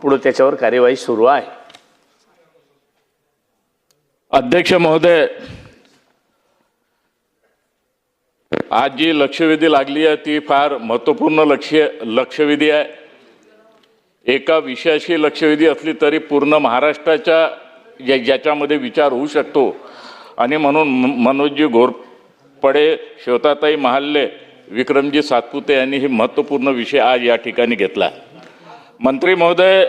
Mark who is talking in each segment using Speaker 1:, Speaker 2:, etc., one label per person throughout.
Speaker 1: पुढे त्याच्यावर कार्यवाही सुरू आहे.
Speaker 2: अध्यक्ष महोदय, आज जी लक्षवेधी लागली आहे ती फार महत्त्वपूर्ण लक्षवेधी आहे. एका विषयाशी लक्षवेधी असली तरी पूर्ण महाराष्ट्राच्या ज्याच्यामध्ये विचार होऊ शकतो आणि म्हणून मनोजजी घोरपडे, श्वेताताई महाल्ले, विक्रमजी सातपुते यांनी ही महत्त्वपूर्ण विषय आज या ठिकाणी घेतला. मंत्री महोदय,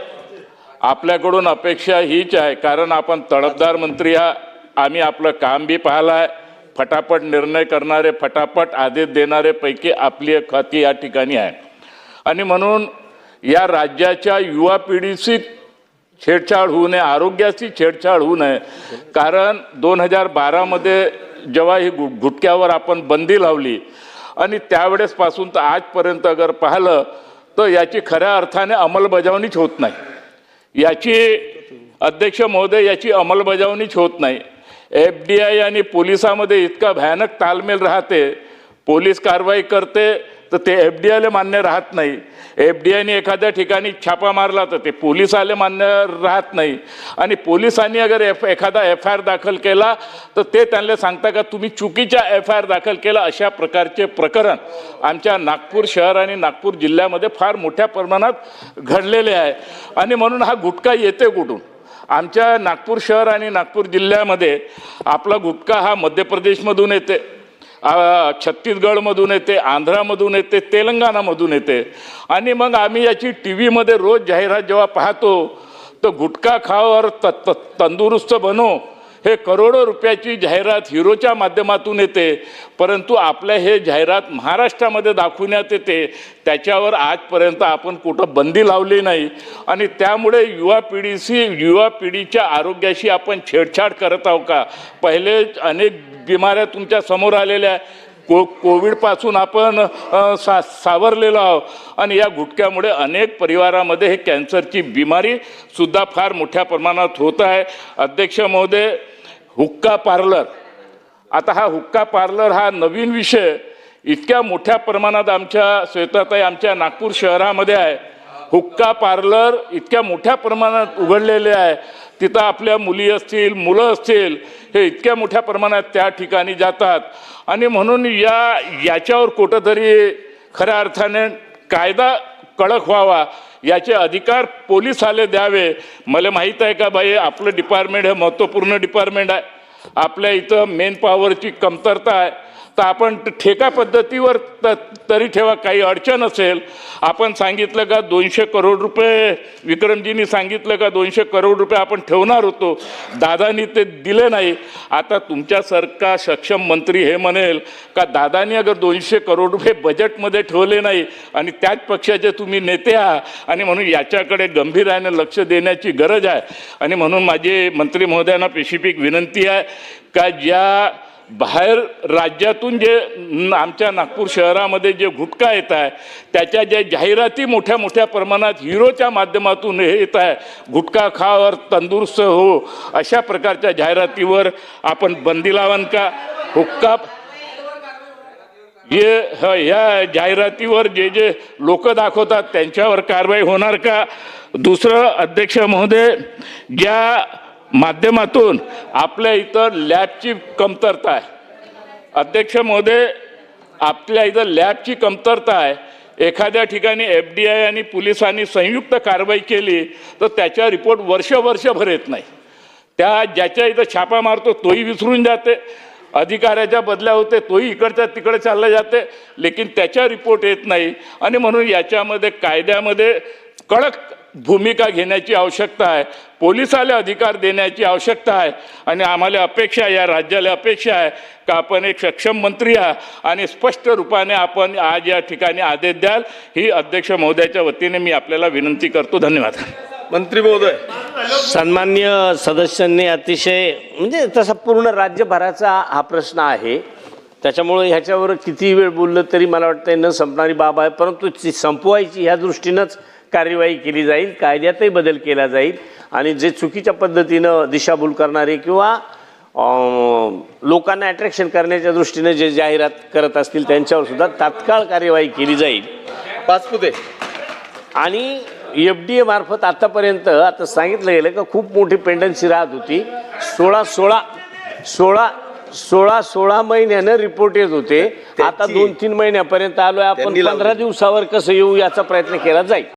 Speaker 2: आपल्याकडून अपेक्षा हीच आहे, कारण आपण तडफदार मंत्री आम्ही आपलं काम बी पाहिलं आहे, फटाफट निर्णय करणारे, फटाफट आदेश देणारे पैकी आपली एक खाती या ठिकाणी आहे. आणि म्हणून या राज्याच्या युवा पिढीची छेडछाड होऊ नये, आरोग्याची छेडछाड होऊ नये. कारण 2012मध्ये जेव्हा ही गुटख्यावर आपण बंदी लावली आणि त्यावेळेसपासून तर आजपर्यंत अगर पाहिलं तर याची खऱ्या अर्थाने अंमलबजावणीच होत नाही. याची अध्यक्ष महोदय, याची अंमलबजावणीच होत नाही. FBI आणि पोलिसामध्ये इतका भयानक तालमेल राहते. पोलीस कारवाई करते तर ते FDIला मान्य राहत नाही. FDIने एखाद्या ठिकाणी छापा मारला तर ते पोलिसाला मान्य राहत नाही. आणि पोलिसांनी अगर एखादा FIR दाखल केला तर ते त्यांना सांगता का तुम्ही चुकीच्या FIR दाखल केला. अशा प्रकारचे प्रकरण आमच्या नागपूर शहर आणि नागपूर जिल्ह्यामध्ये फार मोठ्या प्रमाणात घडलेले आहे. आणि म्हणून हा गुटखा येते कुठून? आमच्या नागपूर शहर आणि नागपूर जिल्ह्यामध्ये आपला गुटखा हा मध्य प्रदेशमधून येते, छत्तीसगडमधून येते, आंध्रामधून येते, तेलंगणामधून येते. आणि मग आम्ही याची TV मध्ये रोज जाहिरात जेव्हा पाहतो तर गुटखा खाओ और तंदुरुस्त बनो, हे करोडो रुपयाची जाहिरात हिरोच्या माध्यमातून येते. परंतु आपल्या हे जाहिरात महाराष्ट्रामध्ये दाखवण्यात येते, त्याच्यावर आजपर्यंत आपण कुठं बंदी लावली नाही. आणि त्यामुळे युवा पिढीच्या आरोग्याशी आपण छेडछाड करत आहोत का? पहिले अनेक बिमाऱ्या तुमच्या समोर आलेल्या आहे. कोविडपासून आपण सावरलेलो आहोत. आणि या गुटख्यामुळे अनेक परिवारामध्ये हे कॅन्सरची बिमारी सुद्धा फार मोठ्या प्रमाणात होत आहे. अध्यक्ष महोदय, हुक्का पार्लर, आता हा हुक्का पार्लर हा नवीन विषय इतक्या मोठ्या प्रमाणात आमच्या श्वेताताई आमच्या नागपूर शहरामध्ये आहे. हुक्का पार्लर इतक्या मोठ्या प्रमाणात उघडलेले आहे. तिथं आपल्या मुली असतील, मुलं असतील, हे इतक्या मोठ्या प्रमाणात त्या ठिकाणी जातात. आणि म्हणून याच्यावर कुठंतरी खऱ्या अर्थाने कायदा कडक व्हावा, याचे अधिकार पोलिसाला द्यावे. मला माहीत आहे का बाई, आपलं डिपार्टमेंट हे महत्त्वपूर्ण डिपार्टमेंट आहे. आपल्या इथं मेन पॉवरची कमतरता आहे. तर आपण ठेका पद्धतीवर तरी ठेवा, काही अडचण असेल. आपण सांगितलं का 200 करोड रुपये, विक्रमजींनी सांगितलं का 200 करोड रुपये आपण ठेवणार होतो, दादानी ते दिले नाही. आता तुमच्यासारखा सक्षम मंत्री हे म्हणेल का दादानी अगर 200 करोड रुपये बजेटमध्ये ठेवले नाही आणि त्याच पक्षाचे तुम्ही नेते आहात. आणि म्हणून याच्याकडे गंभीराने लक्ष देण्याची गरज आहे. आणि म्हणून माझी मंत्री महोदयांना स्पेसिफिक विनंती आहे का ज्या बाहेर राज्यातून जे आमच्या नागपूर शहरामध्ये जे गुटखा येत आहे त्याच्या ज्या जाहिराती मोठ्या मोठ्या प्रमाणात हिरोच्या माध्यमातून येत आहे, गुटखा खाओ तंदुरुस्त हो, अशा प्रकारच्या जाहिरातीवर आपण बंदी लावाल का? हुक्का ह्या जाहिरातीवर जे लोक दाखवतात त्यांच्यावर कारवाई होणार का? दुसरं, अध्यक्ष महोदय, ज्या माध्यमातून आपल्या इथं लॅबची कमतरता आहे, अध्यक्ष महोदय, आपल्या इथं लॅबची कमतरता आहे. एखाद्या ठिकाणी FDI आणि पोलिसांनी संयुक्त कारवाई केली तर त्याचा रिपोर्ट वर्षभर येत नाही. त्या ज्याच्या इथं छापा मारतो तोही विसरून जाते, अधिकाऱ्याच्या बदल्या होते तोही इकडच्या तिकडे चालला जाते, लेकिन त्याचा रिपोर्ट येत नाही. आणि म्हणून याच्यामध्ये कायद्यामध्ये कडक भूमिका घेण्याची आवश्यकता आहे, पोलिसाला अधिकार देण्याची आवश्यकता आहे. आणि आम्हाला अपेक्षा आहे, या राज्याला अपेक्षा आहे का आपण एक सक्षम मंत्री आहात आणि स्पष्ट रूपाने आपण आज या ठिकाणी आदेश द्याल, ही अध्यक्ष महोदयाच्या वतीने मी आपल्याला विनंती करतो. धन्यवाद.
Speaker 3: मंत्री महोदय.
Speaker 1: सन्माननीय सदस्यांनी अतिशय म्हणजे तसा पूर्ण राज्यभराचा हा प्रश्न आहे, त्याच्यामुळे ह्याच्यावर किती वेळ बोललं तरी मला वाटतं न संपणारी बाब आहे. परंतु ती संपवायची ह्या दृष्टीनंच कार्यवाही केली जाईल, कायद्यातही बदल केला जाईल. आणि जे चुकीच्या पद्धतीनं दिशाभूल करणारे किंवा लोकांना अट्रॅक्शन करण्याच्या दृष्टीने जे जाहिरात करत असतील त्यांच्यावर सुद्धा तात्काळ कार्यवाही केली जाईल.
Speaker 3: पाचपुते.
Speaker 1: आणि FDA मार्फत आतापर्यंत आता सांगितलं गेलं का खूप मोठी पेंडन्सी राहत होती. 16 महिन्यानं रिपोर्ट येत होते. आता 2-3 महिन्यापर्यंत आलोय आपण.
Speaker 3: त्यांनी लावली.
Speaker 1: 15 दिवसावर कसं येऊ याचा प्रयत्न केला जाईल.